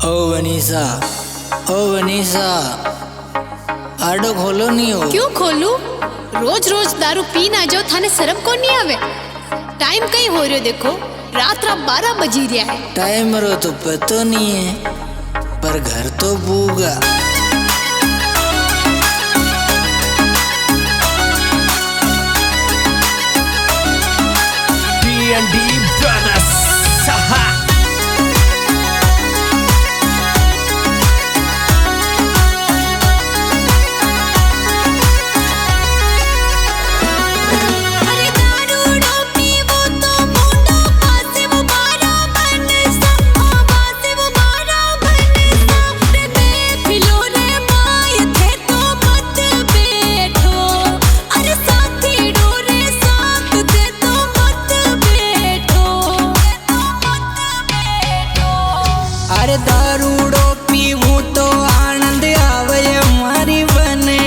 ओ वनीसा, आडो खोलो नहीं हो। क्यों खोलू? रोज रोज दारू पी ना जाओ, थाने शर्म को नहीं आवे? टाइम कहीं हो रही हो, देखो रात 12 बजी रहा है। टाइम रो तो पता नहीं है, पर घर तो बूगा। D&D Brothers, saha. अरे दारूड़ो पीवूं तो आनंद आवे मारी बनड़ी,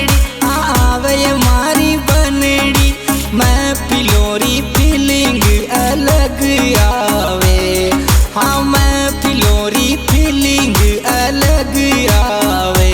आवे मारी बनड़ी। मैं पिलोरी फीलिंग अलग आवे, हाँ मैं पिलोरी फीलिंग अलग आवे।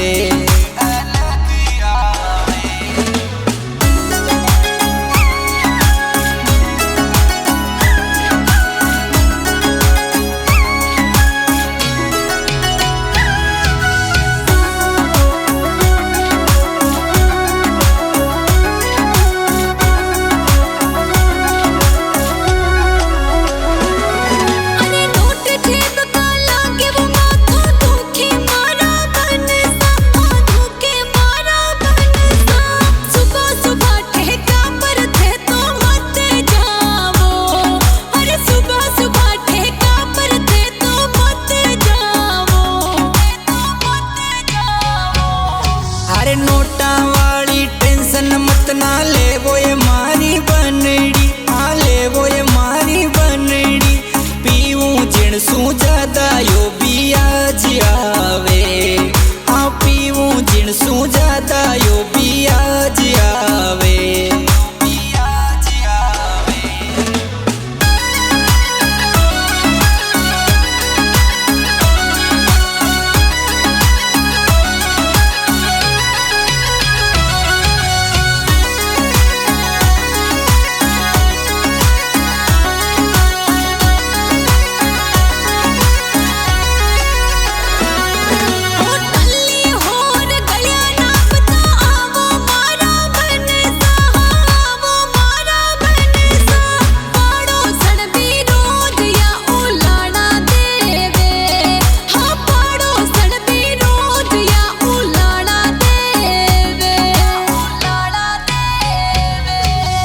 अरे नोटा वाली टेंशन मत ना ले, वो ये मारी बनड़ी, हाँ ले वो ये मारी बनड़ी। पीऊं जिणसू ज्यादा यो भी आज आवे, हाँ पीऊं जिणसू ज्यादा यो भी आज आवे।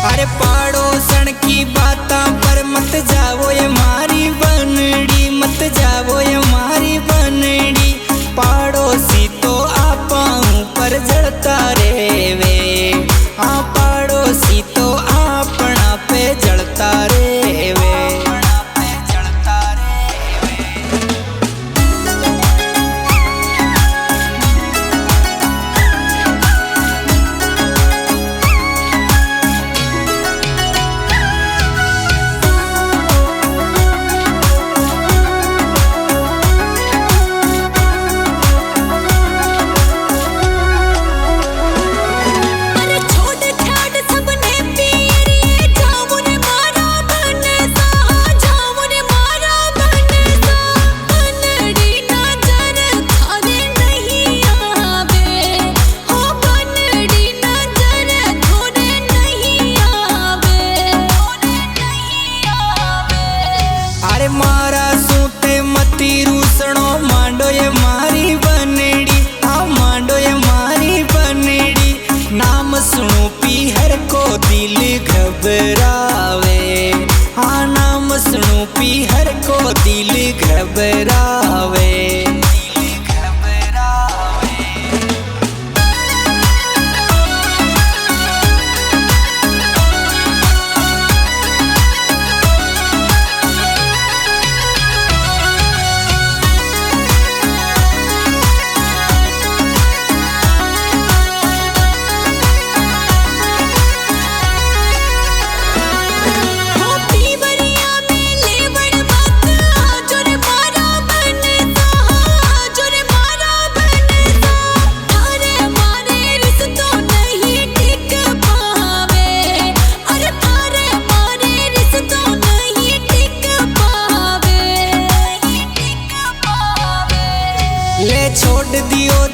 अरे पड़ोसन की बातां पर मत जावो ये मारी बनड़ी, मत जावो ये मारी बनड़ी। पड़ोसी तो आपाऊं पर जलता रेवे, हाँ पड़ोसी तो अपना पे जलता रेवे। अरे मारा सूते मती रूसणो, मांडो ये मारी बनड़ी, हाँ मांडो ये मारी बनड़ी। नाम सुनो पीहर को दिल घबरावे, हाँ नाम सुनो पीहर को दिल घबरावे। पीवरिया में लेवड़ बात, जो रे मारा बन छोड़ दियो